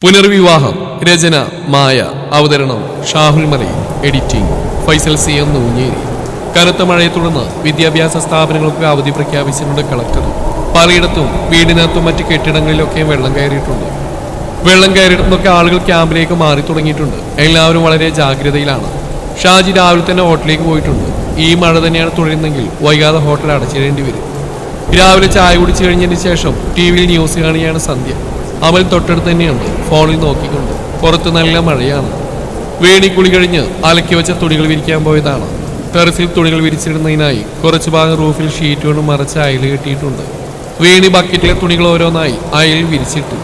പുനർവിവാഹം. രചന മായ. അവതരണം ഷാഹുൽ മലയിൽ. Editing Faisal C M Nooncheri. കനത്ത മഴയെ തുടർന്ന് വിദ്യാഭ്യാസ സ്ഥാപനങ്ങൾക്ക് അവധി പ്രഖ്യാപിച്ചിട്ടുണ്ട് കളക്ടർ. പലയിടത്തും വീടിനകത്തും മറ്റ് കെട്ടിടങ്ങളിലൊക്കെ വെള്ളം കയറിയിട്ടുണ്ട്. വെള്ളം കയറിയിടത്തൊക്കെ ആളുകൾ ക്യാമ്പിലേക്ക് മാറി തുടങ്ങിയിട്ടുണ്ട്. എല്ലാവരും വളരെ ജാഗ്രതയിലാണ്. ഷാജി രാവിലെ തന്നെ ഹോട്ടലിലേക്ക് പോയിട്ടുണ്ട്. ഈ മഴ തന്നെയാണ് തുടരുന്നെങ്കിൽ വൈകാതെ ഹോട്ടൽ അടച്ചിടേണ്ടി വരും. രാവിലെ ചായ കുടിച്ചു കഴിഞ്ഞതിന് ശേഷം ടി വിയിൽ ന്യൂസ് കാണുകയാണ് സന്ധ്യ. അവൾ തൊട്ടടുത്ത് തന്നെയുണ്ട്, ഫോണിൽ നോക്കിക്കൊണ്ട്. പുറത്ത് നല്ല മഴയാണ്. വേണി കുളി കഴിഞ്ഞ് അലക്കി വെച്ച തുണികൾ വിരിക്കാൻ പോയതാണ്. ടെറസിൽ തുണികൾ വിരിച്ചിടുന്നതിനായി കുറച്ചു ഭാഗം റൂഫിൽ ഷീറ്റ് കൊണ്ട് മറച്ച് അയൽ കെട്ടിയിട്ടുണ്ട്. വേണി ബക്കറ്റിലെ തുണികൾ ഓരോന്നായി അയലിൽ വിരിച്ചിട്ടു.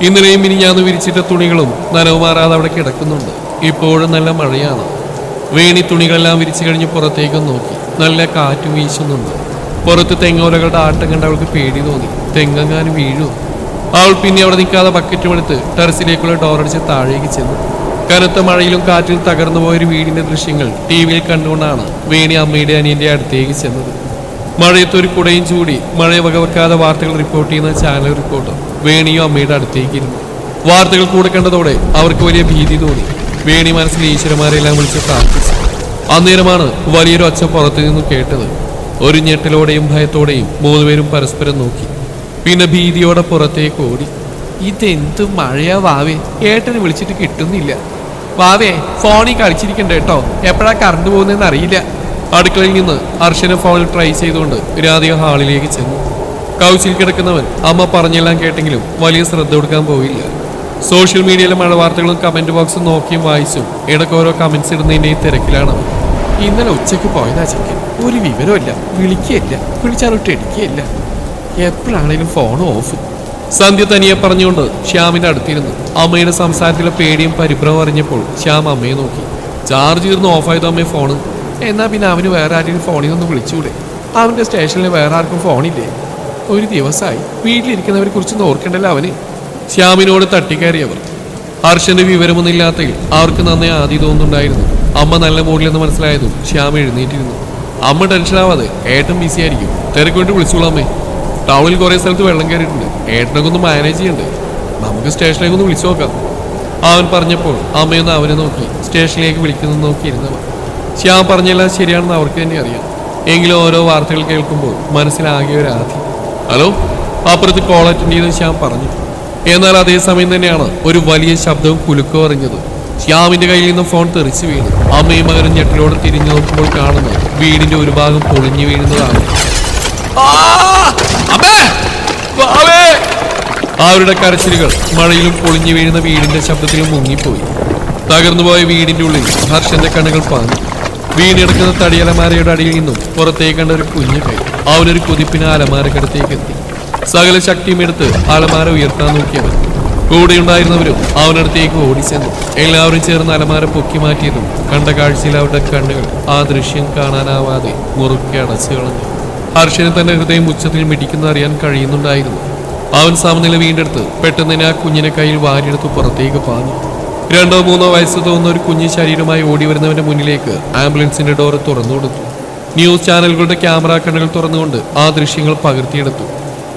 ഇന്നലെയും മിനിഞ്ഞാന്ന് വിരിച്ചിട്ട തുണികളും നനവ് മാറാതെ അവിടെ കിടക്കുന്നുണ്ട്. ഇപ്പോഴും നല്ല മഴയാണ്. വേണി തുണികളെല്ലാം വിരിച്ചു കഴിഞ്ഞ് പുറത്തേക്കും നോക്കി. നല്ല കാറ്റും വീശുന്നുണ്ട്. പുറത്ത് തെങ്ങോലകളുടെ ആട്ടം കണ്ട് അവൾക്ക് പേടി തോന്നി. തെങ്ങെങ്ങാനും വീഴും. അവൾ പിന്നെ അവിടെ നിൽക്കാതെ ബക്കറ്റും എടുത്ത് ടെറസിലേക്കുള്ള ഡോറടിച്ച് താഴേക്ക് ചെന്നു. കനത്ത മഴയിലും കാറ്റിൽ തകർന്നു പോയൊരു വീടിന്റെ ദൃശ്യങ്ങൾ ടി വിയിൽ കണ്ടുകൊണ്ടാണ് വേണി അമ്മയുടെ അനിയന്റെ അടുത്തേക്ക് ചെന്നത്. മഴയത്തൊരു കുടയും ചൂടി മഴയെ വകവെക്കാതെ വാർത്തകൾ റിപ്പോർട്ട് ചെയ്യുന്ന ചാനൽ റിപ്പോർട്ടർ വേണിയും അമ്മയുടെ അടുത്തേക്ക് ഇരുന്നു. വാർത്തകൾ കൂടെ കണ്ടതോടെ അവർക്ക് വലിയ ഭീതി തോന്നി. വേണി മനസ്സിൽ ഈശ്വരന്മാരെല്ലാം വിളിച്ച് പ്രാർത്ഥിച്ചു. അന്നേരമാണ് വലിയൊരു ഒച്ച പുറത്തു നിന്നും കേട്ടത്. ഒരു ഞെട്ടലോടെയും ഭയത്തോടെയും മൂന്നുപേരും പരസ്പരം നോക്കി. പിന്നെ ഭീതിയോടെ പുറത്തേക്ക് ഓടി. ഇതെന്ത് മഴയാ വാവേ, ഏട്ടന് വിളിച്ചിട്ട് കിട്ടുന്നില്ല. വാവേ, ഫോണിൽ കളിച്ചിരിക്കണ്ട കേട്ടോ, എപ്പോഴാ കറണ്ട് പോകുന്നതെന്ന് അറിയില്ല. അടുക്കളയിൽ നിന്ന് അർഷന ഫോണിൽ ട്രൈ ചെയ്തുകൊണ്ട് രാധിക ഹാളിലേക്ക് ചെന്നു. കൗച്ചിൽ കിടക്കുന്നവൻ അമ്മ പറഞ്ഞെല്ലാം കേട്ടെങ്കിലും വലിയ ശ്രദ്ധ കൊടുക്കാൻ പോയില്ല. സോഷ്യൽ മീഡിയയിലെ മഴ വാർത്തകളും കമന്റ് ബോക്സും നോക്കിയും വായിച്ചും ഇടയ്ക്ക് ഓരോ കമന്റ്സ് ഇടുന്നതിന്റെ തിരക്കിലാണ്. ഇന്നലെ ഉച്ചയ്ക്ക് പോയതാ ചെക്കൻ, ഒരു വിവരമില്ല, വിളിക്കുകയില്ല, വിളിച്ചാലൊട്ട് എടുക്കുകയില്ല, എപ്പോഴാണേലും ഫോൺ ഓഫ്. സന്ധ്യ തനിയെ പറഞ്ഞുകൊണ്ട് ശ്യാമിന്റെ അടുത്തിരുന്നു. അമ്മയുടെ സംസാരത്തിലെ പേടിയും പരിഭ്രമം അറിഞ്ഞപ്പോൾ ശ്യാം അമ്മയെ നോക്കി. ചാർജ് തീർന്ന് ഓഫായതോ അമ്മയെ ഫോണ്? എന്നാ പിന്നെ അവന് വേറെ ആരെങ്കിലും ഫോണിൽ നിന്ന് വിളിച്ചുകൂടെ? അവന്റെ സ്റ്റേഷനിൽ വേറെ ആർക്കും ഫോണില്ലേ? ഒരു ദിവസമായി വീട്ടിലിരിക്കുന്നവരെ കുറിച്ച് ഓർക്കണ്ടല്ലോ അവന്. ശ്യാമിനോട് തട്ടിക്കയറിയവർ. ഹർഷന്റെ വിവരമൊന്നുമില്ലാത്തതിൽ അവർക്ക് നന്നേ ആദ്യം തോന്നുന്നുണ്ടായിരുന്നു. അമ്മ നല്ല മൂഡിലെന്ന് മനസ്സിലായതും ശ്യാം എഴുന്നേറ്റിരുന്നു. അമ്മ ടെൻഷനാവാതെ, ഏട്ടൻ ബിസി ആയിരിക്കും, തിരക്കൊണ്ട് വിളിച്ചോളൂ അമ്മേ. ടൗണിൽ കുറെ സ്ഥലത്ത് വെള്ളം കയറിയിട്ടുണ്ട്, ഏട്ടനൊക്കെ ഒന്ന് മാനേജ് ചെയ്യണ്ടേ, നമുക്ക് സ്റ്റേഷനിലേക്ക് ഒന്ന് വിളിച്ചു നോക്കാം. അവൻ പറഞ്ഞപ്പോൾ അമ്മയൊന്ന് അവനെ നോക്കി സ്റ്റേഷനിലേക്ക് വിളിക്കുന്നത് നോക്കിയിരുന്നവർ. ശ്യാം പറഞ്ഞെല്ലാം ശരിയാണെന്ന് അവർക്ക് തന്നെ അറിയാം. എങ്കിലും ഓരോ വാർത്തകൾ കേൾക്കുമ്പോൾ മനസ്സിലാകിയ ഒരു ആധി. ഹലോ, അപ്പുറത്ത് കോൾ അറ്റൻഡ് ചെയ്ത് ശ്യാം പറഞ്ഞു. എന്നാൽ അതേസമയം തന്നെയാണ് ഒരു വലിയ ശബ്ദവും കുലുക്കവും അറിഞ്ഞത്. ശ്യാമിന്റെ കയ്യിൽ നിന്ന് ഫോൺ തെറിച്ചു വീണു. അമ്മയും മകനും ഞെട്ടിലോട് തിരിഞ്ഞു നോക്കുമ്പോൾ കാണുന്നത് വീടിന്റെ ഒരു ഭാഗം പൊളിഞ്ഞു വീഴുന്നതാണ്. അവരുടെ കരച്ചിലുകൾ മഴയിലും പൊളിഞ്ഞു വീഴുന്ന വീടിന്റെ ശബ്ദത്തിലും മുങ്ങിപ്പോയി. തകർന്നുപോയ വീടിന്റെ ഉള്ളിൽ ഹർഷന്റെ കണ്ണുകൾ പാഞ്ഞു. വീണെടുക്കുന്ന തടിയലമാരയുടെ അടിയിൽ നിന്നും പുറത്തേക്ക് കണ്ട ഒരു കുഞ്ഞു കൈ അവനൊരു കുതിപ്പിന് അലമാരക്കടുത്തേക്ക് എത്തി. സകല ശക്തിയും എടുത്ത് അലമാര ഉയർത്താൻ നോക്കിയവൻ. കൂടെയുണ്ടായിരുന്നവരും അവനടുത്തേക്ക് ഓടിച്ചെന്നു. എല്ലാവരും ചേർന്ന് അലമാര പൊക്കി മാറ്റിയതും കണ്ട കാഴ്ചയിൽ അവരുടെ കണ്ണുകൾ ആ ദൃശ്യം കാണാനാവാതെ മുറുക്കി അടച്ചു കളഞ്ഞു. ഹർഷന് തന്റെ ഹൃദയം ഉച്ചത്തിൽ മിടിക്കുന്ന അറിയാൻ കഴിയുന്നുണ്ടായിരുന്നു. അവൻ സമനില വീണ്ടെടുത്ത് പെട്ടെന്ന് തന്നെ ആ കുഞ്ഞിനെ കയ്യിൽ വാരിയെടുത്ത് പുറത്തേക്ക് പാഞ്ഞു. 2-3 വയസ്സ് തോന്നുന്ന ഒരു കുഞ്ഞു ശരീരമായി ഓടി വരുന്നവന്റെ മുന്നിലേക്ക് ആംബുലൻസിന്റെ ഡോർ തുറന്നു കൊടുത്തു. ന്യൂസ് ചാനലുകളുടെ ക്യാമറ കണ്ണുകൾ തുറന്നുകൊണ്ട് ആ ദൃശ്യങ്ങൾ പകർത്തിയെടുത്തു.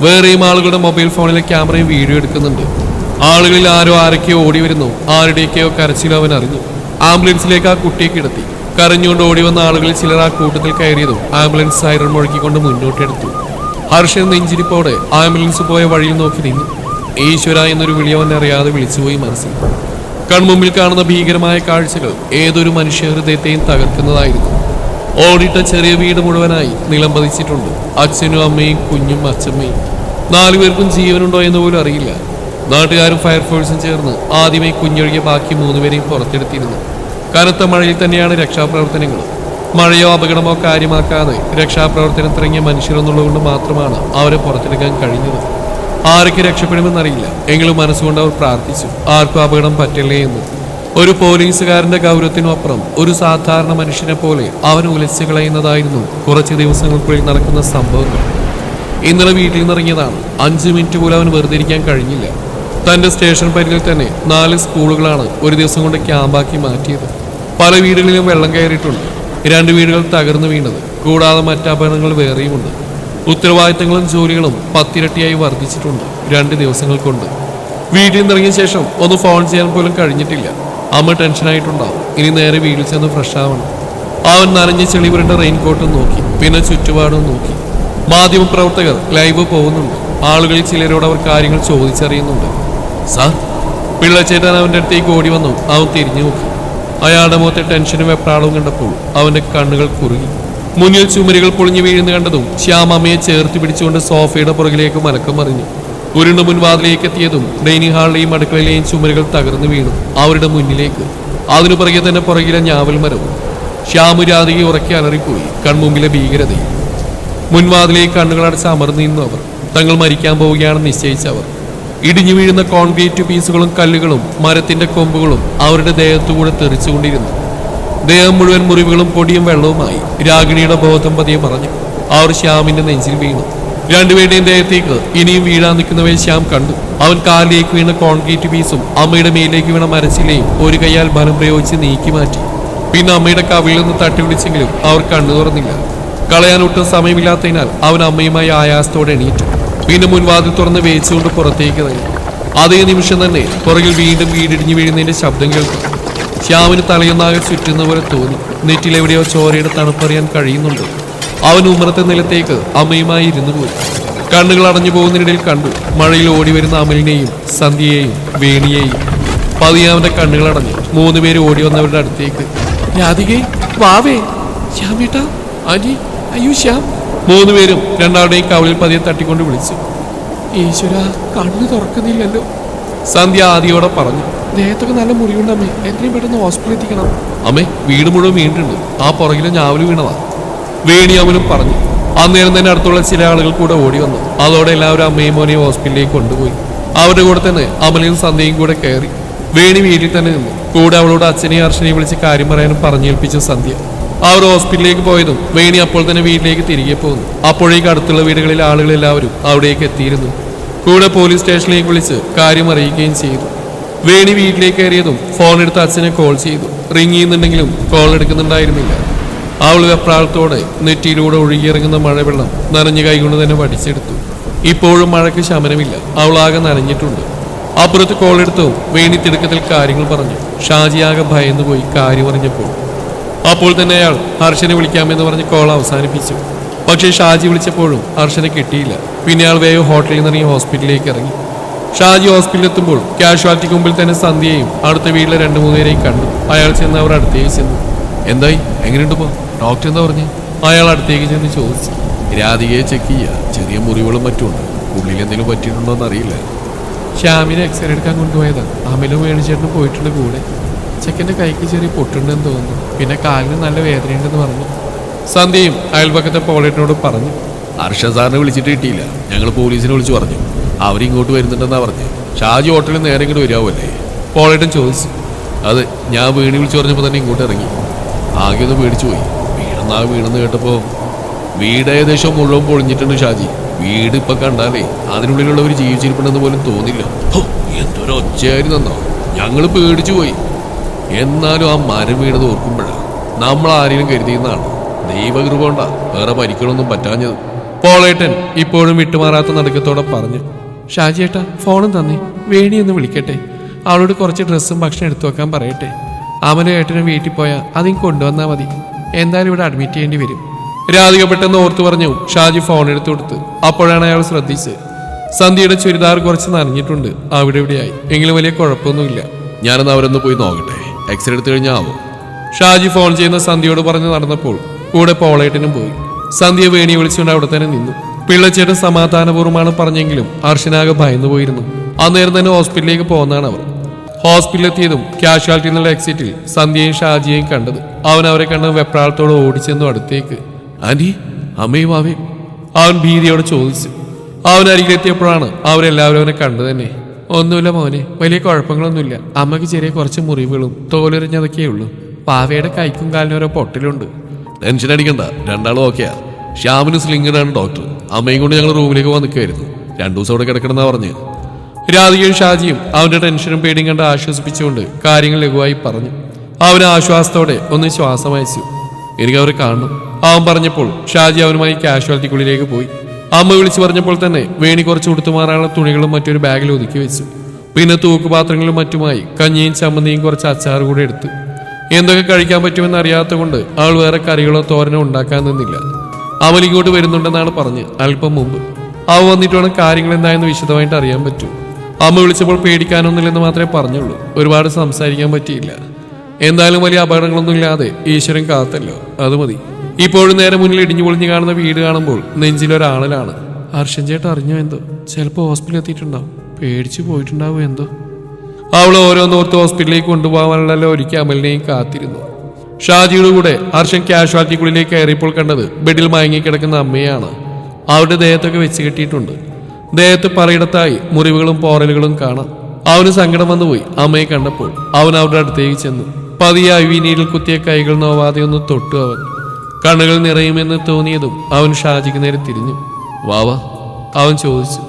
വേറെയും ആളുകളുടെ മൊബൈൽ ഫോണിലെ ക്യാമറയും വീഡിയോ എടുക്കുന്നുണ്ട്. ആളുകളിൽ ആരോ ആരൊക്കെയോ ഓടി വരുന്നു. ആരുടെയൊക്കെയോ കരച്ചിലോ അവൻ അറിഞ്ഞു. ആംബുലൻസിലേക്ക് ആ കുട്ടിയെ കിടത്തി. കരഞ്ഞുകൊണ്ട് ഓടി വന്ന ആളുകളിൽ ചിലർ ആ കൂട്ടത്തിൽ കയറിയതും ആംബുലൻസ് സൈറൺ മുഴക്കിക്കൊണ്ട് മുന്നോട്ടെടുത്തു. ഹർഷൻ നെഞ്ചിരിപ്പോടെ ആംബുലൻസ് പോയ വഴിയിൽ നോക്കി നിന്നു. ഈശ്വര എന്നൊരു വിളിയവൻ അറിയാതെ വിളിച്ചുപോയി മനസ്സിൽ. കൺമുമ്പിൽ കാണുന്ന ഭീകരമായ കാഴ്ചകൾ ഏതൊരു മനുഷ്യ ഹൃദയത്തെയും തകർക്കുന്നതായിരുന്നു. ഓടിട്ട ചെറിയ വീട് മുഴുവനായി നിലം പതിച്ചിട്ടുണ്ട്. അച്ഛനും അമ്മയും കുഞ്ഞും അച്ഛമ്മയും 4 പേർക്കും ജീവനുണ്ടോ എന്ന് പോലും അറിയില്ല. നാട്ടുകാരും ഫയർഫോഴ്സും ചേർന്ന് ആദ്യമേ കുഞ്ഞൊഴികെ ബാക്കി 3 പേരെയും പുറത്തെടുത്തിരുന്നു. കനത്ത മഴയിൽ തന്നെയാണ് രക്ഷാപ്രവർത്തനങ്ങൾ. മഴയോ അപകടമോ കാര്യമാക്കാതെ രക്ഷാപ്രവർത്തനം തുടങ്ങിയ മനുഷ്യരെന്നുള്ളതുകൊണ്ട് മാത്രമാണ് അവരെ പുറത്തെടുക്കാൻ കഴിഞ്ഞത്. ആരൊക്കെ രക്ഷപ്പെടുമെന്നറിയില്ല, എങ്കിലും മനസ്സുകൊണ്ട് അവർ പ്രാർത്ഥിച്ചു, ആർക്കും അപകടം പറ്റില്ലേ എന്ന്. ഒരു പോലീസുകാരന്റെ ഗൗരവത്തിനും അപ്പുറം ഒരു സാധാരണ മനുഷ്യനെ പോലെ അവൻ ഉലച്ചു കളയുന്നതായിരുന്നു കുറച്ച് ദിവസങ്ങൾക്കുള്ളിൽ നടക്കുന്ന സംഭവങ്ങൾ. ഇന്നലെ വീട്ടിൽ നിന്നിറങ്ങിയതാണ്. 5 മിനിറ്റ് പോലും അവൻ വെറുതെ ഇരിക്കാൻ കഴിഞ്ഞില്ല. തന്റെ സ്റ്റേഷൻ പരിധിയിൽ തന്നെ 4 സ്കൂളുകളാണ് ഒരു ദിവസം കൊണ്ട് ക്യാമ്പാക്കി മാറ്റിയത്. പല വീടുകളിലും വെള്ളം കയറിയിട്ടുണ്ട്. 2 വീടുകൾ തകർന്നു വീണത് കൂടാതെ മറ്റ് അപകടങ്ങൾ വേറെയുമുണ്ട്. ഉത്തരവാദിത്തങ്ങളും ജോലികളും 10 ഇരട്ടിയായി വർദ്ധിച്ചിട്ടുണ്ട് 2 ദിവസങ്ങൾ കൊണ്ട്. വീട്ടിൽ നിന്നിറങ്ങിയ ശേഷം ഒന്ന് ഫോൺ ചെയ്യാൻ പോലും കഴിഞ്ഞിട്ടില്ല. അമ്മ ടെൻഷനായിട്ടുണ്ടാവും. ഇനി നേരെ വീട്ടിൽ ചെന്ന് ഫ്രഷ് ആവണം. അവൻ നനഞ്ഞ ചെളി പുരണ്ട റെയിൻകോട്ടും നോക്കി, പിന്നെ ചുറ്റുപാടും നോക്കി. മാധ്യമപ്രവർത്തകർ ലൈവ് പോകുന്നുണ്ട്. ആളുകളിൽ ചിലരോട് അവർ കാര്യങ്ങൾ ചോദിച്ചറിയുന്നുണ്ട്. സാർ, പിള്ളച്ചേട്ടൻ അവൻ്റെ അടുത്തേക്ക് ഓടി വന്നു. അവൻ തിരിഞ്ഞു നോക്കി. അയാളുടെ മുഖത്തെ ടെൻഷനും വെപ്രാളവും കണ്ടപ്പോൾ അവന്റെ കണ്ണുകൾ കുറുകി. മുന്നിൽ ചുമരുകൾ പൊളിഞ്ഞു വീഴുന്നു കണ്ടതും ശ്യാം അമ്മയെ ചേർത്ത് പിടിച്ചുകൊണ്ട് സോഫയുടെ പുറകിലേക്ക് മലക്കം മറിഞ്ഞു. ഉരുണ്ട മുൻവാതിലേക്ക് എത്തിയതും ഡൈനിങ് ഹാളിലെയും അടുക്കളയിലെയും ചുമരുകൾ തകർന്നു വീണു അവരുടെ മുന്നിലേക്ക്. അതിനു പുറകെ തന്നെ പുറകിലെ ഞാവൽ മരവും. ശ്യാമു രാധികയെ ഉറക്കി അലറിപ്പോയി കൺമുമ്പിലെ ഭീകരതയിൽ. മുൻവാതിലേക്ക് കണ്ണുകളടച്ച് അമർന്നു നിന്നു അവർ. തങ്ങൾ മരിക്കാൻ പോവുകയാണെന്ന് നിശ്ചയിച്ചവർ. ഇടിഞ്ഞു വീഴുന്ന കോൺക്രീറ്റ് പീസുകളും കല്ലുകളും മരത്തിന്റെ കൊമ്പുകളും അവരുടെ ദേഹത്തുകൂടെ തെറിച്ചുകൊണ്ടിരുന്നു. ദേഹം മുഴുവൻ മുറിവുകളും പൊടിയും വെള്ളവുമായി. രാഗിണിയുടെ ബോധം പതിയെ മറഞ്ഞു. അവർ ശ്യാമിന്റെ നെഞ്ചിൽ വീണു. രണ്ടുപേരുടെയും ദേഹത്തേക്ക് ഇനിയും വീഴാൻ നിൽക്കുന്നവയെ ശ്യാം കണ്ടു. അവൻ കാലിലേക്ക് വീണ കോൺക്രീറ്റ് പീസും അമ്മയുടെ മേലേക്ക് വീണ മരച്ചിലയും ഒരു കൈയാൽ ബലം പ്രയോഗിച്ച് നീക്കി മാറ്റി. പിന്നെ അമ്മയുടെ കവിളിൽ നിന്ന് തട്ടി വിളിച്ചെങ്കിലും അവർ കണ്ണു തുറന്നില്ല. കളയാൻ ഒട്ടും സമയമില്ലാത്തതിനാൽ അവൻ അമ്മയുമായി ആയാസത്തോടെ എണീറ്റു. പിന്നെ മുൻവാതിൽ തുറന്ന് വേച്ചുകൊണ്ട് പുറത്തേക്ക് ഇറങ്ങി. അതേ നിമിഷം തന്നെ പുറകിൽ വീണ്ടും വീടിടിഞ്ഞു വീഴുന്നതിന്റെ ശബ്ദം കേൾക്കും. ശ്യാമിന് തലയൊന്നാകെ ചുറ്റുന്ന പോലെ തോന്നി. നെറ്റിലെവിടെയോ ചോരയുടെ തണുപ്പറിയാൻ കഴിയുന്നുണ്ട്. അവൻ ഉമ്മറത്തെ നിലത്തേക്ക് അമ്മയുമായി ഇരുന്നു പോയി. കണ്ണുകൾ അടഞ്ഞു പോകുന്നതിനിടയിൽ കണ്ടു മഴയിൽ ഓടി വരുന്ന അമലിനെയും സന്ധ്യയെയും വേണിയെയും. പതിയെ അവന്റെ കണ്ണുകൾ അടഞ്ഞു. 3 പേര് ഓടി വന്നവരുടെ അടുത്തേക്ക്. രാധികേ, വാവേ, ശ്യാമേട്ടാ, ആന്റി, അയ്യോ ശ്യാം. 3 പേരും രണ്ടാളുടെയും കവളിൽ പതിയെ തട്ടിക്കൊണ്ട് വിളിച്ചു. ഈശ്വര, കണ്ണു തുറക്കുന്നില്ലല്ലോ. സന്ധ്യ ആദിയോടെ പറഞ്ഞു. ദേഹത്തൊക്കെ നല്ല മുറിവുണ്ടമ്മേ, എത്രയും പെട്ടെന്ന് ഹോസ്പിറ്റലിൽ എത്തിക്കണം. അമ്മേ, വീട് മുഴുവൻ വീണിട്ടുണ്ട്. ആ പുറകിലെ ഞാവല് വീണതാ, വേണി അവനും പറഞ്ഞു. അന്നേരം തന്നെ അടുത്തുള്ള ചില ആളുകൾ കൂടെ ഓടി വന്നു. അതോടെ എല്ലാവരും അമ്മയും മോനെയും ഹോസ്പിറ്റലിലേക്ക് കൊണ്ടുപോയി. അവരുടെ കൂടെ തന്നെ അമലയും സന്ധ്യയും കൂടെ കയറി. വേണി വീട്ടിൽ തന്നെ നിന്നു. കൂടെ അവളോട് അച്ഛനെയും അർച്ചനെയും വിളിച്ച് കാര്യം പറയാനും പറഞ്ഞേൽപ്പിച്ചു സന്ധ്യ. അവർ ഹോസ്പിറ്റലിലേക്ക് പോയതും വേണി അപ്പോൾ തന്നെ വീട്ടിലേക്ക് തിരികെ പോകുന്നു. അപ്പോഴേക്ക് അടുത്തുള്ള വീടുകളിലെ ആളുകളെല്ലാവരും അവിടേക്ക് എത്തിയിരുന്നു. കൂടെ പോലീസ് സ്റ്റേഷനിലേക്ക് വിളിച്ച് കാര്യം അറിയിക്കുകയും ചെയ്തു. വേണി വീട്ടിലേക്ക് കയറിയതും ഫോൺ എടുത്ത് അച്ഛനെ കോൾ ചെയ്തു. റിങ് ചെയ്യുന്നുണ്ടെങ്കിലും കോൾ എടുക്കുന്നുണ്ടായിരുന്നില്ല. അവൾ വെപ്രാളത്തോടെ നെറ്റിയിലൂടെ ഒഴുകിയിറങ്ങുന്ന മഴവെള്ളം നനഞ്ഞ കൈകൊണ്ട് തന്നെ വടിച്ചെടുത്തു. ഇപ്പോഴും മഴയ്ക്ക് ശമനമില്ല. അവളാകെ നനഞ്ഞിട്ടുണ്ട്. അപ്പുറത്ത് കോൾ എടുത്തു വേണി തിടുക്കത്തിൽ കാര്യങ്ങൾ പറഞ്ഞു. ഷാജിയാകെ ഭയന്നു പോയി കാര്യം അറിഞ്ഞപ്പോൾ. അപ്പോൾ തന്നെ അയാൾ ഹർഷനെ വിളിക്കാമെന്ന് പറഞ്ഞ് കോൾ അവസാനിപ്പിച്ചു. പക്ഷേ ഷാജി വിളിച്ചപ്പോഴും ഹർഷനെ കിട്ടിയില്ല. പിന്നെ അയാൾ വേഗം ഹോട്ടലിൽ നിന്നിറങ്ങി ഹോസ്പിറ്റലിലേക്ക് ഇറങ്ങി. ഷാജി ഹോസ്പിറ്റലിൽ എത്തുമ്പോൾ കാഷ്വാലിറ്റിക്ക് മുമ്പിൽ തന്നെ സന്ധ്യയെയും അടുത്ത വീട്ടിലെ 2-3 പേരെയും കണ്ടു. അയാൾ ചെന്ന് അവർ അടുത്തേക്ക് ചെന്നു. എന്തായി, എങ്ങനെയുണ്ട് പോ? ഡോക്ടർ എന്താ പറഞ്ഞു? അയാൾ അടുത്തേക്ക് ചെന്ന് ചോദിച്ചു. രാധികയെ ചെക്ക് ചെയ്യുക, ചെറിയ മുറിവുകളും മറ്റുമുണ്ട്. ഉള്ളിൽ എന്തെങ്കിലും പറ്റിയിട്ടുണ്ടോ എന്നറിയില്ല. ശ്യാമിനെ എക്സ്റേ എടുക്കാൻ കൊണ്ടുപോയതാ. അമലും വേണിച്ചേട്ടനും പോയിട്ടുണ്ട് കൂടെ. ചെക്കൻ്റെ കൈക്ക് ചെറിയ പൊട്ടുണ്ടെന്ന് തോന്നുന്നു. പിന്നെ കാലിന് നല്ല വേദനയുണ്ടെന്ന് പറഞ്ഞു. സന്ധ്യയും അയൽപക്കത്തെ പോളേട്ടിനോട് പറഞ്ഞു. ഹർഷ സാറിനെ വിളിച്ചിട്ട് കിട്ടിയില്ല. ഞങ്ങൾ പോലീസിനെ വിളിച്ചു പറഞ്ഞു. അവരിങ്ങോട്ട് വരുന്നുണ്ടെന്നാ പറഞ്ഞു. ഷാജി ഹോട്ടലിൽ നേരെ ഇങ്ങോട്ട് വരാമല്ലേ? പോളേട്ടൻ ചോദിച്ചു. അത് ഞാൻ വീണി വിളിച്ചു പറഞ്ഞപ്പോൾ തന്നെ ഇങ്ങോട്ട് ഇറങ്ങി. ആകെ ഒന്ന് പേടിച്ചു പോയി. വീണെന്ന് കേട്ടപ്പോൾ വീട് ഏകദേശം മുഴുവൻ പൊളിഞ്ഞിട്ടുണ്ട് ഷാജി. വീട് ഇപ്പൊ കണ്ടാലേ അതിനുള്ളിലുള്ളവർ ജീവിച്ചിരിപ്പുണ്ടെന്ന് പോലും തോന്നില്ല. എന്തൊരു ഒച്ചയായിരുന്നോ. ഞങ്ങൾ പേടിച്ചു പോയി. എന്നാലും ആ മരം വീണത് ഓർക്കുമ്പോഴാണ് നമ്മൾ ആരെങ്കിലും കരുതിയെന്നാണ്. ദൈവകൃപ കൊണ്ടാ വേറെ പരിക്കണമൊന്നും പറ്റാഞ്ഞത്. പോളേട്ടൻ ഇപ്പോഴും വിട്ടുമാറാത്ത നടുക്കത്തോടെ പറഞ്ഞു. ഷാജിയേട്ടാ, ഫോണും തന്നേ, വേണിയൊന്ന് വിളിക്കട്ടെ. അവളോട് കുറച്ച് ഡ്രസ്സും ഭക്ഷണം എടുത്തു വെക്കാൻ പറയട്ടെ. അമലും ഏട്ടനും വീട്ടിൽ പോയാൽ അതിന് കൊണ്ടുവന്നാൽ മതി. എന്തായാലും ഇവിടെ അഡ്മിറ്റ് ചെയ്യേണ്ടി വരും. രാധിക പെട്ടെന്ന് ഓർത്തു പറഞ്ഞു. ഷാജി ഫോൺ എടുത്തു കൊടുത്ത്. അപ്പോഴാണ് അയാൾ ശ്രദ്ധിച്ച് സന്ധ്യയുടെ ചുരിദാർ കുറച്ച് നനഞ്ഞിട്ടുണ്ട്. അവിടെ ഇവിടെയായി. എങ്കിലും വലിയ കുഴപ്പമൊന്നുമില്ല. ഞാനൊന്ന് അവരൊന്ന് പോയി നോക്കട്ടെ. എക്സ്റേ എടുത്തു കഴിഞ്ഞാൽ ആവോ? ഷാജി ഫോൺ ചെയ്യുന്ന സന്ധ്യയോട് പറഞ്ഞ് നടന്നപ്പോൾ കൂടെ പോളേട്ടനും പോയി. സന്ധ്യ വേണിയെ വിളിച്ചുകൊണ്ട് അവിടെ തന്നെ നിന്നു. പിള്ളച്ചേട്ടൻ സമാധാനപൂർവ്വമാണ് പറഞ്ഞെങ്കിലും ഹർഷനാകെ ഭയന്നു പോയിരുന്നു. അന്നേരം തന്നെ ഹോസ്പിറ്റലിലേക്ക് പോകുന്നതാണ് അവർ. ഹോസ്പിറ്റലിലെത്തിയതും കാഷ്വാലിറ്റി എന്നുള്ള എക്സിറ്റിൽ സന്ധ്യയും ഷാജിയെയും കണ്ടത്. അവൻ അവരെ കണ്ട് വെപ്രാളത്തോടെ ഓടിച്ചെന്നു അടുത്തേക്ക്. ആന്റി, അമ്മയും അവയും അവൻ ഭീതിയോടെ ചോദിച്ചു. അവൻ അരികിലെത്തിയപ്പോഴാണ് അവരെല്ലാവരും അവനെ കണ്ടു തന്നെ. ഒന്നുമില്ല മോനെ, വലിയ കുഴപ്പങ്ങളൊന്നുമില്ല. അമ്മയ്ക്ക് ചെറിയ കുറച്ച് മുറിവുകളും തോലെറിഞ്ഞതൊക്കെ ഉള്ളൂ. പാവയുടെ കൈക്കും കാലിനും ഓരോ പൊട്ടലുണ്ട്. ടെൻഷൻ അടിക്കണ്ട, രണ്ടാളും ഓക്കെയാ. ശ്യാമിന് സ്ലിംഗഡാണ് ഡോക്ടർ. അമ്മയും കൊണ്ട് ഞങ്ങൾ റൂമിലേക്ക് വന്നിക്കായിരുന്നു. 2 ദിവസം അവിടെ കിടക്കണമെന്നാ പറഞ്ഞ്. രാധികയും ഷാജിയും അവന്റെ ടെൻഷനും പേടിയും കണ്ട് ആശ്വസിപ്പിച്ചുകൊണ്ട് കാര്യങ്ങൾ ലഘുവായി പറഞ്ഞു. അവന് ആശ്വാസത്തോടെ ഒന്ന് ശ്വാസം അയച്ചു. എനിക്ക് അവരെ കാണണം അവൻ പറഞ്ഞപ്പോൾ ഷാജി അവനുമായി കാഷ്വാലിറ്റിക്കുള്ളിലേക്ക് പോയി. അമ്മ വിളിച്ചു പറഞ്ഞപ്പോൾ തന്നെ വേണി കുറച്ച് ഉടുത്തുമാറാനുള്ള തുണികളും മറ്റൊരു ബാഗിൽ ഒതുക്കി വെച്ചു. പിന്നെ തൂക്കുപാത്രങ്ങളും മറ്റുമായി കഞ്ഞിയും ചമ്മന്തിയും കുറച്ച് അച്ചാർ കൂടെ എടുത്തു. എന്തൊക്കെ കഴിക്കാൻ പറ്റുമെന്ന് അറിയാത്ത കൊണ്ട് അവൾ വേറെ കറികളോ തോരനോ ഉണ്ടാക്കാൻ നിന്നില്ല. അമൽ ഇങ്ങോട്ട് വരുന്നുണ്ടെന്നാണ് പറഞ്ഞ് അല്പം മുമ്പ്. അവ വന്നിട്ട് വേണം കാര്യങ്ങൾ എന്തായെന്ന് വിശദമായിട്ട് അറിയാൻ പറ്റൂ. അമ്മ വിളിച്ചപ്പോൾ പേടിക്കാനൊന്നുമില്ലെന്ന് മാത്രമേ പറഞ്ഞുള്ളൂ. ഒരുപാട് സംസാരിക്കാൻ പറ്റിയില്ല. എന്തായാലും വലിയ അപകടങ്ങളൊന്നും ഇല്ലാതെ ഈശ്വരൻ കാത്തല്ലോ, അത് മതി. ഇപ്പോഴും നേരെ മുന്നിൽ ഇടിഞ്ഞു പൊളിഞ്ഞു കാണുന്ന വീട് കാണുമ്പോൾ നെഞ്ചിലൊരാളലാണ്. ഹർഷൻ ചേട്ടൻ അറിഞ്ഞോ എന്തോ? ചിലപ്പോൾ ഹോസ്പിറ്റലിൽ എത്തിയിട്ടുണ്ടാവും, പേടിച്ചു പോയിട്ടുണ്ടാവും എന്തോ. അവൾ ഓരോന്നോർത്ത് ഹോസ്പിറ്റലിലേക്ക് കൊണ്ടുപോകാനുള്ള ഒരിക്കൽ അമലിനെയും കാത്തിരുന്നു. ഷാജിയുടെ കൂടെ ഹർഷൻ കാഷ്വാലിറ്റിക്കുള്ളിലേക്ക് കയറിയപ്പോൾ കണ്ടത് ബെഡിൽ മയങ്ങിക്കിടക്കുന്ന അമ്മയാണ്. അവരുടെ ദേഹത്തൊക്കെ വെച്ച് കെട്ടിയിട്ടുണ്ട്. ദേഹത്ത് പലയിടത്തായി മുറിവുകളും പോറലുകളും കാണാം. അവന് സങ്കടം വന്നുപോയി അമ്മയെ കണ്ടപ്പോൾ. അവൻ അവരുടെ അടുത്തേക്ക് ചെന്നു. പതിയെ അവിനീരിൽ കുത്തിയ കൈകൾ നോവാതെ ഒന്ന് തൊട്ടു. അവൻ കണ്ണുകൾ നിറയുമെന്ന് തോന്നിയതും അവൻ ഷാജിക്ക് നേരെ തിരിഞ്ഞു. വാവാ, അവൻ ചോദിച്ചു.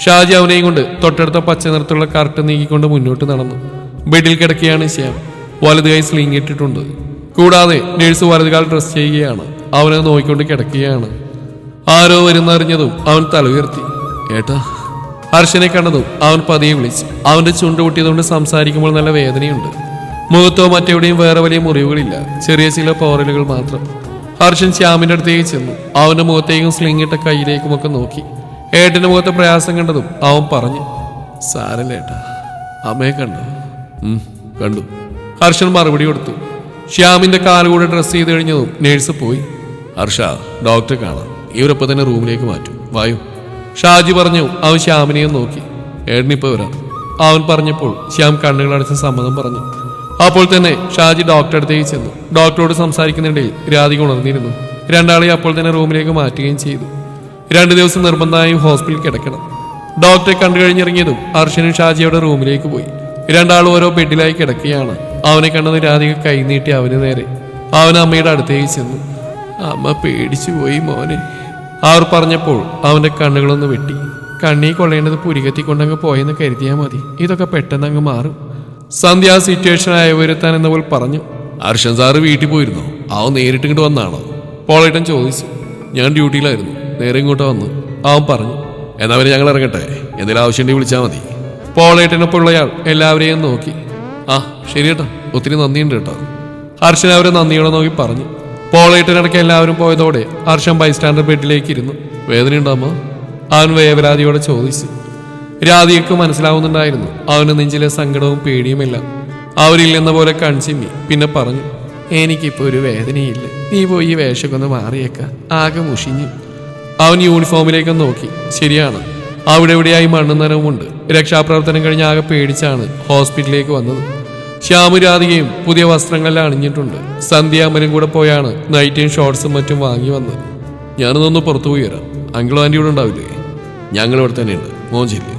ഷാജി അവനെയും കൊണ്ട് തൊട്ടടുത്ത പച്ച നിറത്തുള്ള കർട്ട് നീക്കിക്കൊണ്ട് മുന്നോട്ട് നടന്നു. ബെഡിൽ കിടക്കുകയാണ് ശ്യാം. വലതു കൈ സ്ലിംഗ് ഇട്ടിട്ടുണ്ട്. കൂടാതെ നഴ്സ് വലതുകാൽ ഡ്രസ് ചെയ്യുകയാണ്. അവനെ നോക്കിക്കൊണ്ട് കിടക്കുകയാണ്. ആരോ വരുന്നറിഞ്ഞതും അവൻ തല ഉയർത്തി. ഏട്ടാ. ഹർഷനെ കണ്ടതും അവൻ പതിയെ വിളിച്ചു. അവന്റെ ചുണ്ട് പൊട്ടിയതുകൊണ്ട് സംസാരിക്കുമ്പോൾ നല്ല വേദനയുണ്ട്. മുഖത്തോ മറ്റെവിടെയും വേറെ വലിയ മുറിവുകളില്ല, ചെറിയ ചില പോറലുകൾ മാത്രം. ഹർഷൻ ശ്യാമിന്റെ അടുത്തേക്ക് ചെന്നു. അവന്റെ മുഖത്തേക്കും സ്ലിംഗ് ഇട്ട കയ്യിലേക്കുമൊക്കെ നോക്കി. ഏട്ടന്റെ മുഖത്തെ പ്രയാസം കണ്ടതും അവൻ പറഞ്ഞു, സാരല്ല ഏട്ടാ. അമ്മയെ കണ്ടു? കണ്ടു. ഹർഷൻ മറുപടി കൊടുത്തു. ശ്യാമിന്റെ കാലുകൂടെ ഡ്രസ് ചെയ്ത് കഴിഞ്ഞതും നേഴ്സ് പോയി. ഹർഷ, ഡോക്ടറെ കാണാം. ഇവരൊപ്പം തന്നെ റൂമിലേക്ക് മാറ്റും, വായു. ഷാജി പറഞ്ഞു. അവൻ ശ്യാമിനെയും നോക്കി. ഏട്ടനിപ്പോ വരാം, അവൻ പറഞ്ഞപ്പോൾ ശ്യാം കണ്ണുകളടച്ച് സമ്മതം പറഞ്ഞു. അപ്പോൾ തന്നെ ഷാജി ഡോക്ടറെ അടുത്തേക്ക് ചെന്നു. ഡോക്ടറോട് സംസാരിക്കുന്നിടയിൽ രാധിക ഉണർന്നിരുന്നു. രണ്ടാളെ അപ്പോൾ തന്നെ റൂമിലേക്ക് മാറ്റുകയും ചെയ്തു. 2 ദിവസം നിർബന്ധമായും ഹോസ്പിറ്റലിൽ കിടക്കണം. ഡോക്ടറെ കണ്ടു കഴിഞ്ഞിറങ്ങിയതും ഹർഷനും ഷാജിയുടെ റൂമിലേക്ക് പോയി. രണ്ടാളും ഓരോ ബെഡിലായി കിടക്കുകയാണ്. അവനെ കണ്ടത് രാധിക കൈനീട്ടി അവന് നേരെ. അവൻ അമ്മയുടെ അടുത്തേക്ക് ചെന്നു. അമ്മ പേടിച്ചു പോയി മോനെ, അവർ പറഞ്ഞപ്പോൾ അവന്റെ കണ്ണുകളൊന്ന് വെട്ടി. കണ്ണീ കൊള്ളേണ്ടത് പുരികത്തിക്കൊണ്ടങ്ങ് പോയെന്ന് കരുതിയാൽ മതി, ഇതൊക്കെ പെട്ടെന്ന് അങ്ങ് മാറും. സന്ധ്യ ആ സിറ്റുവേഷൻ അയവരുത്താൻ എന്ന പോലെ പറഞ്ഞു. ഹർഷൻ സാറ് വീട്ടിൽ പോയിരുന്നോ? അവൻ നേരിട്ട് ഇങ്ങോട്ട് വന്നാണോ? പോളേട്ടൻ ചോദിച്ചു. ഞാൻ ഡ്യൂട്ടിയിലായിരുന്നു, നേരെ ഇങ്ങോട്ട് വന്നു, അവൻ പറഞ്ഞു. എന്നവരെ ഞങ്ങൾ ഇറങ്ങട്ടെ, എന്തെങ്കിലും ആവശ്യമുണ്ടെങ്കിൽ വിളിച്ചാൽ മതി. പോളേട്ടനൊപ്പം ഉള്ളയാൾ എല്ലാവരെയും നോക്കി. ആ ശരി കേട്ടോ, ഒത്തിരി നന്ദിയുണ്ട് കേട്ടോ. ഹർഷൻ അവരെ നന്ദിയോടെ നോക്കി പറഞ്ഞു. പോളേട്ടനടക്കം എല്ലാവരും പോയതോടെ ഹർഷൻ ബൈസ്റ്റാൻഡർ ബെഡിലേക്ക് ഇരുന്നു. വേദനയുണ്ടാമോ? അവൻ വേവരാതിയോടെ ചോദിച്ചു. രാധികയ്ക്ക് മനസ്സിലാവുന്നുണ്ടായിരുന്നു അവന് നെഞ്ചിലെ സങ്കടവും പേടിയുമെല്ലാം. അവരില്ലെന്ന പോലെ കൺചിമ്മി പിന്നെ പറഞ്ഞു, എനിക്കിപ്പോ ഒരു വേദനയില്ല, നീ പോയി ഈ വേഷമൊക്കെ ഒന്ന് മാറിയേക്ക, ആകെ മുഷിഞ്ഞു. അവൻ യൂണിഫോമിലേക്ക് നോക്കി. ശരിയാണ്, അവിടെ എവിടെയായി മണ്ണും നനവുമുണ്ട്. രക്ഷാപ്രവർത്തനം കഴിഞ്ഞ് ആകെ പേടിച്ചാണ് ഹോസ്പിറ്റലിലേക്ക് വന്നത്. ശ്യാമും രാധികയും പുതിയ വസ്ത്രങ്ങളെല്ലാം അണിഞ്ഞിട്ടുണ്ട്. സന്ധ്യാമലും കൂടെ പോയാണ് നൈറ്റും ഷോർട്സും മറ്റും വാങ്ങി വന്നത്. ഞാനതൊന്ന് പുറത്തു പോയി വരാം, അങ്കിളും ആൻറ്റി ഇവിടെ ഉണ്ടാവില്ലേ? ഞങ്ങളിവിടെ തന്നെയുണ്ട്, മോഞ്ചില്ലേ?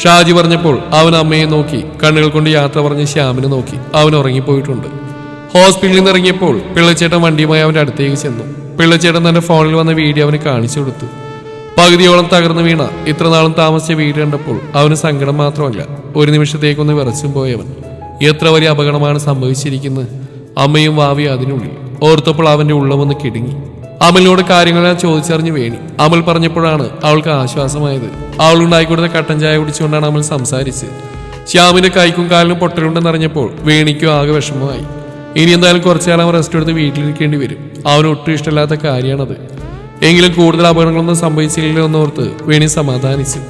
ഷാജി പറഞ്ഞപ്പോൾ അവൻ അമ്മയെ നോക്കി കണ്ണുകൾ കൊണ്ട് യാത്ര പറഞ്ഞ് ശ്യാമിനെ നോക്കി. അവൻ ഉറങ്ങിപ്പോയിട്ടുണ്ട്. ഹോസ്പിറ്റലിൽ നിന്ന് ഇറങ്ങിയപ്പോൾ പിള്ളച്ചേട്ടൻ വണ്ടിയുമായി അവൻ്റെ അടുത്തേക്ക് ചെന്നു. പിള്ളച്ചേട്ടൻ തന്റെ ഫോണിൽ വന്ന വീഡിയോ അവന് കാണിച്ചു കൊടുത്തു. പകുതിയോളം തകർന്നു വീണ ഇത്ര നാളും താമസിച്ച വീട് കണ്ടപ്പോൾ അവന് സങ്കടം മാത്രമല്ല, ഒരു നിമിഷത്തേക്കൊന്ന് വിറച്ചും പോയവൻ. എത്ര വലിയ അപകടമാണ് സംഭവിച്ചിരിക്കുന്നത്. അമ്മയും വാവി അതിനുള്ളിൽ ഓർത്തപ്പോൾ അവന്റെ ഉള്ളമൊന്ന് കിടുങ്ങി. അമലിനോട് കാര്യങ്ങളെല്ലാം ചോദിച്ചറിഞ്ഞു വേണി. അമൽ പറഞ്ഞപ്പോഴാണ് അവൾക്ക് ആശ്വാസമായത്. അവളുണ്ടായിക്കൊടുത്ത കട്ടൻ ചായ കുടിച്ചുകൊണ്ടാണ് അമൽ സംസാരിച്ചത്. ശ്യാമിന്റെ കൈക്കും കാലിനും പൊട്ടലുണ്ടെന്നറിഞ്ഞപ്പോൾ വേണിക്കും ആകെ വിഷമമായി. ഇനി എന്തായാലും കുറച്ചുകാലം റെസ്റ്റ് എടുത്ത് വീട്ടിലിരിക്കേണ്ടി വരും. അവന് ഒട്ടും ഇഷ്ടമില്ലാത്ത കാര്യമാണത്. എങ്കിലും കൂടുതൽ അപകടങ്ങളൊന്നും സംഭവിച്ചില്ലല്ലോ എന്നോർത്ത് വേണി സമാധാനിച്ചു.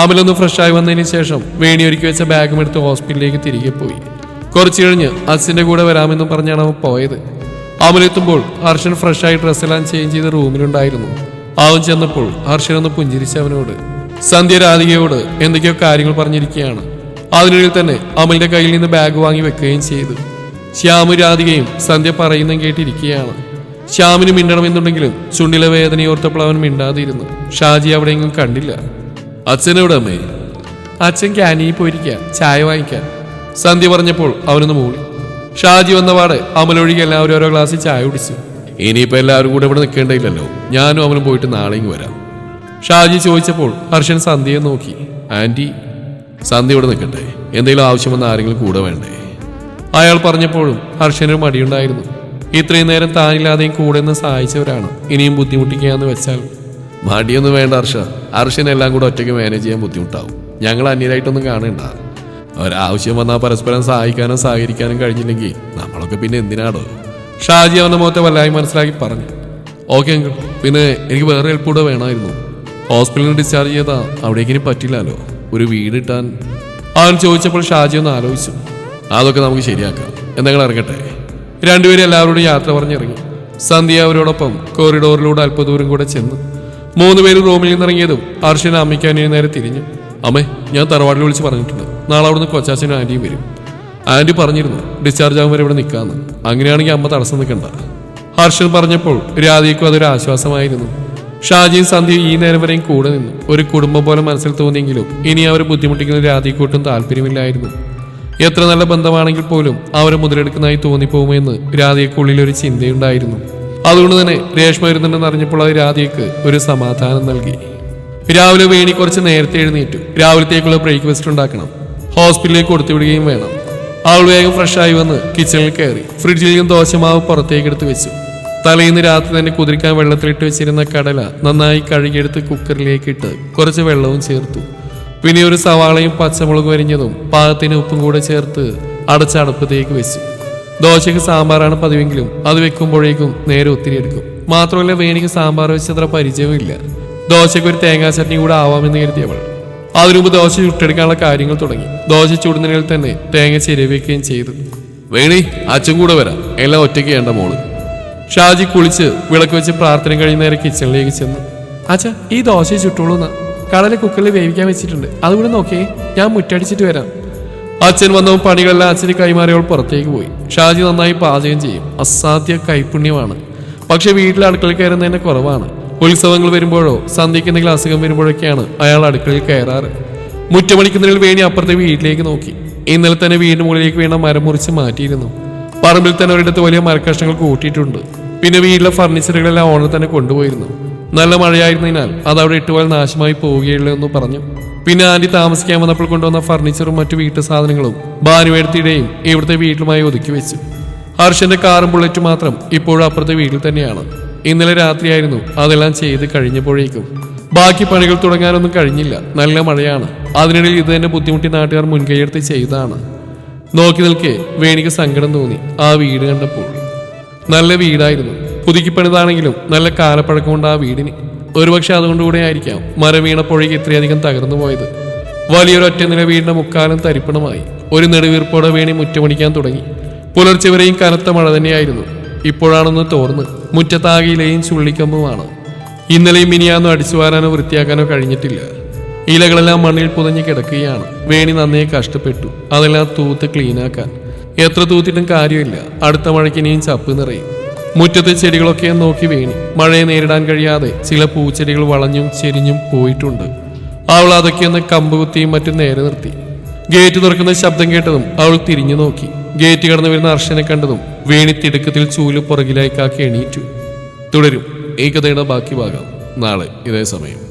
അമലൊന്ന് ഫ്രഷായി വന്നതിന് ശേഷം വേണി ഒരുക്കി വെച്ച ബാഗും എടുത്ത് ഹോസ്പിറ്റലിലേക്ക് തിരികെ പോയി. കുറച്ചു കഴിഞ്ഞ് അച്ഛൻ്റെ കൂടെ വരാമെന്നും പറഞ്ഞാണ് അവൻ പോയത്. അമലെത്തുമ്പോൾ ഹർഷൻ ഫ്രഷായി ഡ്രസ്സെല്ലാം ചേഞ്ച് ചെയ്ത് റൂമിലുണ്ടായിരുന്നു. അവൻ ചെന്നപ്പോൾ ഹർഷൻ ഒന്ന് പുഞ്ചിരിച്ച് അവനോട് സന്ധ്യ രാധികയോട് എന്തൊക്കെയോ കാര്യങ്ങൾ പറഞ്ഞിരിക്കുകയാണ്. അതിനിടയിൽ തന്നെ അമലിന്റെ കയ്യിൽ നിന്ന് ബാഗ് വാങ്ങി വെക്കുകയും ചെയ്തു. ശ്യാമും രാധികയും സന്ധ്യ പറയുന്നതും കേട്ടിരിക്കുകയാണ്. ശ്യാമിന് മിണ്ടണമെന്നുണ്ടെങ്കിലും ചുണ്ടിലെ വേദനയോർത്തപ്പോൾ അവൻ മിണ്ടാതിരുന്നു. ഷാജി അവിടെയെങ്കിലും കണ്ടില്ല. അച്ഛനെവിടെ അമ്മേ? അച്ഛൻ ക്യാനീ പോയിരിക്കുക, ചായ വാങ്ങിക്കാൻ, സന്ധ്യ പറഞ്ഞപ്പോൾ അവനൊന്ന് മൂളി. ഷാജി വന്നപാടെ അമലൊഴികെ എല്ലാവരും ഓരോ ഗ്ലാസ്സിൽ ചായ കുടിച്ചു. ഇനിയിപ്പോ എല്ലാവരും കൂടെ ഇവിടെ നിൽക്കേണ്ടയില്ലല്ലോ, ഞാനും അവനും പോയിട്ട് നാളെയും വരാം. ഷാജി ചോദിച്ചപ്പോൾ ഹർഷൻ സന്ധ്യയെ നോക്കി. ആന്റി, സന്ധ്യ ഇവിടെ നിൽക്കട്ടെ, എന്തെങ്കിലും ആവശ്യമെന്ന് ആരെങ്കിലും കൂടെ വേണ്ടേ? അയാൾ പറഞ്ഞപ്പോഴും ഹർഷനൊരു മടിയുണ്ടായിരുന്നു. ഇത്രയും നേരം താനില്ലാതെയും കൂടെ നിന്ന് സഹായിച്ചവരാണ്, ഇനിയും ബുദ്ധിമുട്ടിക്കുകയെന്ന് വെച്ചാൽ. മടിയൊന്നും വേണ്ട ഹർഷൻ എല്ലാം കൂടെ ഒറ്റയ്ക്ക് മാനേജ് ചെയ്യാൻ ബുദ്ധിമുട്ടാവും. ഞങ്ങൾ അന്യരായിട്ടൊന്നും കാണണ്ട. ഒരാവശ്യം വന്നാൽ പരസ്പരം സഹായിക്കാനും സഹകരിക്കാനും കഴിഞ്ഞില്ലെങ്കിൽ നമ്മളൊക്കെ പിന്നെ എന്തിനാടോ? ഷാജി അവന്റെ മുഖത്തെ വല്ലായി മനസ്സിലാക്കി പറഞ്ഞു. ഓക്കെ അങ്കിൾ, പിന്നെ എനിക്ക് വേറെ ഹെൽപ്പ് കൂടെ വേണമായിരുന്നു. ഹോസ്പിറ്റലിൽ ഡിസ്ചാർജ് ചെയ്താൽ അവിടേക്ക് ഇനി പറ്റില്ലല്ലോ. ഒരു വീട് കിട്ടാൻ. അവൻ ചോദിച്ചപ്പോൾ ഷാജി ഒന്ന് ആലോചിച്ചു. അതൊക്കെ നമുക്ക് ശരിയാക്കാം, എന്തെങ്കിലും ഇറങ്ങട്ടെ. രണ്ടുപേരും എല്ലാവരോടും യാത്ര പറഞ്ഞിറങ്ങി. സന്ധ്യ അവരോടൊപ്പം കോറിഡോറിലൂടെ അല്പദൂരം കൂടെ ചെന്നു. 3 പേരും റൂമിൽ നിന്നിറങ്ങിയതും ഹർഷൻ അമ്മയ്ക്ക് അനിയൻ നേരെ തിരിഞ്ഞു. അമ്മേ, ഞാൻ തറവാട്ടിൽ വിളിച്ച് പറഞ്ഞിട്ടുണ്ട്, നാളെ അവിടുന്ന് കൊച്ചാച്ചനും ആന്റിയും വരും. ആന്റി പറഞ്ഞിരുന്നു ഡിസ്ചാർജ് ആകുമ്പോൾ ഇവിടെ നിൽക്കാമെന്ന്. അങ്ങനെയാണെങ്കിൽ അമ്മ തടസ്സം നിൽക്കണ്ട. ഹർഷൻ പറഞ്ഞപ്പോൾ രാധികയ്ക്കും അതൊരു ആശ്വാസമായിരുന്നു. ഷാജിയും സന്ധ്യയും ഈ നേരം വരെയും കൂടെ നിന്നു. ഒരു കുടുംബം പോലെ മനസ്സിൽ തോന്നിയെങ്കിലും ഇനി അവർ ബുദ്ധിമുട്ടിക്കുന്ന രാധികയ്ക്കൊട്ടും താല്പര്യമില്ലായിരുന്നു. എത്ര നല്ല ബന്ധമാണെങ്കിൽ പോലും അവരെ മുതലെടുക്കുന്നതായി തോന്നിപ്പോകുമെന്ന് രാധികയ്ക്കുള്ളിൽ ഒരു ചിന്തയുണ്ടായിരുന്നു. അതുകൊണ്ട് തന്നെ രേഷ്മ വരുന്നുണ്ടെന്ന് അറിഞ്ഞപ്പോൾ അത് രാധികയ്ക്ക് ഒരു സമാധാനം നൽകി. രാവിലെ വേണി കുറച്ച് നേരത്തെ എഴുന്നേറ്റു. രാവിലത്തേക്കുള്ള ബ്രേക്ക്ഫാസ്റ്റ് ഉണ്ടാക്കണം, ഹോസ്പിറ്റലിലേക്ക് കൊടുത്തുവിടുകയും വേണം. അവൾ വേഗം ഫ്രഷായി വന്ന് കിച്ചണിൽ കയറി ഫ്രിഡ്ജിൽ നിന്ന് ദോശമാവ് പുറത്തേക്ക് എടുത്ത് വെച്ചു. തലേന്ന് രാത്രി തന്നെ കുതിരിക്കാൻ വെള്ളത്തിലിട്ട് വെച്ചിരുന്ന കടല നന്നായി കഴുകിയെടുത്ത് കുക്കറിലേക്ക് ഇട്ട് കുറച്ച് വെള്ളവും ചേർത്തു. പിന്നെ ഒരു സവാളയും പച്ചമുളകും അരിഞ്ഞതും പാകത്തിന് ഉപ്പും കൂടെ ചേർത്ത് അടച്ച അടുപ്പത്തേക്ക് വെച്ചു. ദോശയ്ക്ക് സാമ്പാറാണ് പതിവെങ്കിലും അത് വെക്കുമ്പോഴേക്കും നേരെ ഒത്തിരി എടുക്കും. മാത്രമല്ല വേണിക്ക് സാമ്പാർ വെച്ചത്ര പരിചയമില്ല. ദോശയ്ക്ക് ഒരു തേങ്ങാ ചട്നി കൂടെ ആവാമെന്ന് കരുതിയവൾ അതിനുമുമ്പ് ദോശ ചുട്ടെടുക്കാനുള്ള കാര്യങ്ങൾ തുടങ്ങി. ദോശ ചുടുന്നതിൽ തന്നെ തേങ്ങ ചിരവിക്കുകയും ചെയ്തു. വേണി, അച്ഛൻ കൂടെ വരാം, എല്ലാം ഒറ്റയ്ക്ക് ചെയ്യേണ്ട മോള്. ഷാജി കുളിച്ച് വിളക്ക് വെച്ച് പ്രാർത്ഥന കഴിഞ്ഞ നേരെ കിച്ചണിലേക്ക് ചെന്നു. അച്ഛാ, ഈ ദോശ ചുട്ടോളൂന്നാ, കടല കുക്കറിൽ വേവിക്കാൻ വെച്ചിട്ടുണ്ട്, അതുകൂടെ നോക്കിയേ, ഞാൻ മുറ്റടിച്ചിട്ട് വരാം. അച്ഛൻ വന്നവും പണികളെല്ലാം അച്ഛന് കൈമാറിയവൾ പുറത്തേക്ക് പോയി. ഷാജി നന്നായി പാചകം ചെയ്യും, അസാധ്യ കൈപുണ്യമാണ്. പക്ഷെ വീട്ടിൽ അടുക്കളയിൽ കയറുന്നതിന്റെ കുറവാണ്. ഉത്സവങ്ങൾ വരുമ്പോഴോ സന്ധ്യയ്ക്ക് എന്തെങ്കിലും അസുഖം വരുമ്പോഴൊക്കെയാണ് അയാൾ അടുക്കളയിൽ കയറാറ്. മുറ്റമണിക്കുന്നതിൽ വേണി അപ്പുറത്തെ വീട്ടിലേക്ക് നോക്കി. ഇന്നലെ തന്നെ വീടിന് മുകളിലേക്ക് വീണ മരം മുറിച്ച് മാറ്റിയിരുന്നു. പറമ്പിൽ തന്നെ ഒരിടത്ത് വലിയ മരക്കഷ്ണങ്ങൾ കൂട്ടിയിട്ടുണ്ട്. പിന്നെ വീട്ടിലെ ഫർണിച്ചറുകളെല്ലാം ഓണർ തന്നെ കൊണ്ടുപോയിരുന്നു. നല്ല മഴയായിരുന്നതിനാൽ അത് അവിടെ ഇട്ടുപോയാൽ നാശമായി പോവുകയുള്ളൂ എന്ന് പറഞ്ഞു. പിന്നെ ആന്റി താമസിക്കാൻ വന്നപ്പോൾ കൊണ്ടുവന്ന ഫർണിച്ചറും മറ്റു വീട്ടു സാധനങ്ങളും ഭാനുവേടത്തിയുടെയും ഇവിടുത്തെ വീട്ടിലുമായി ഒതുക്കി വെച്ചു. ഹർഷന്റെ കാറും ബുള്ളറ്റും മാത്രം ഇപ്പോഴും അപ്പുറത്തെ വീട്ടിൽ തന്നെയാണ്. ഇന്നലെ രാത്രിയായിരുന്നു അതെല്ലാം ചെയ്ത് കഴിഞ്ഞപ്പോഴേക്കും. ബാക്കി പണികൾ തുടങ്ങാനൊന്നും കഴിഞ്ഞില്ല, നല്ല മഴയാണ്. അതിനിടയിൽ ഇത് തന്നെ ബുദ്ധിമുട്ടി നാട്ടുകാർ മുൻകൈയെടുത്ത് ചെയ്തതാണ്. നോക്കി നിൽക്കെ വേണിക്ക് സങ്കടം തോന്നി ആ വീട് കണ്ടപ്പോൾ. നല്ല വീടായിരുന്നു, പുതുക്കി പണിതാണെങ്കിലും നല്ല കാലപ്പഴക്കമുണ്ട് ആ വീടിന്. ഒരുപക്ഷെ അതുകൊണ്ടുകൂടെ ആയിരിക്കാം മരം വീണപ്പോഴേക്ക് ഇത്രയധികം തകർന്നു പോയത്. വലിയൊരു ഒറ്റ നില വീടിന്റെ മുക്കാലും തരിപ്പണമായി. ഒരു നെടുവീർപ്പോടെ വേണി മുറ്റമണിക്കാൻ തുടങ്ങി. പുലർച്ചെ വരെയും കനത്ത മഴ തന്നെയായിരുന്നു. ഇപ്പോഴാണൊന്ന് തോർന്ന് മുറ്റത്താകയിലെയും ചുള്ളിക്കമ്പുമാണ്. ഇന്നലെയും മിനിയാന്നും അടിച്ചു വാരാനോ വൃത്തിയാക്കാനോ കഴിഞ്ഞിട്ടില്ല. ഇലകളെല്ലാം മണ്ണിൽ പുതഞ്ഞ് കിടക്കുകയാണ്. വേണി നന്നേ കഷ്ടപ്പെട്ടു അതെല്ലാം തൂത്ത് ക്ലീനാക്കാൻ. എത്ര തൂത്തിട്ടും കാര്യമില്ല, അടുത്ത മഴയ്ക്ക് ഇനിയും ചപ്പ് നിറയും. മുറ്റത്തെ ചെടികളൊക്കെ നോക്കി വേണി. മഴയെ നേരിടാൻ കഴിയാതെ ചില പൂച്ചെടികൾ വളഞ്ഞും ചെരിഞ്ഞും പോയിട്ടുണ്ട്. അവൾ അതൊക്കെയൊന്ന് കമ്പ് കുത്തിയും മറ്റും നേരെ നിർത്തി. ഗേറ്റ് തുറക്കുന്ന ശബ്ദം കേട്ടതും അവൾ തിരിഞ്ഞു നോക്കി. ഗേറ്റ് കടന്നു വരുന്ന ഹർഷനെ കണ്ടതും വേണി തിടുക്കത്തിൽ ചൂല് പുറകിലേക്കാക്കി എണീറ്റു. തുടരും ഈ കഥയുടെ ബാക്കി ഭാഗം നാളെ ഇതേ സമയം.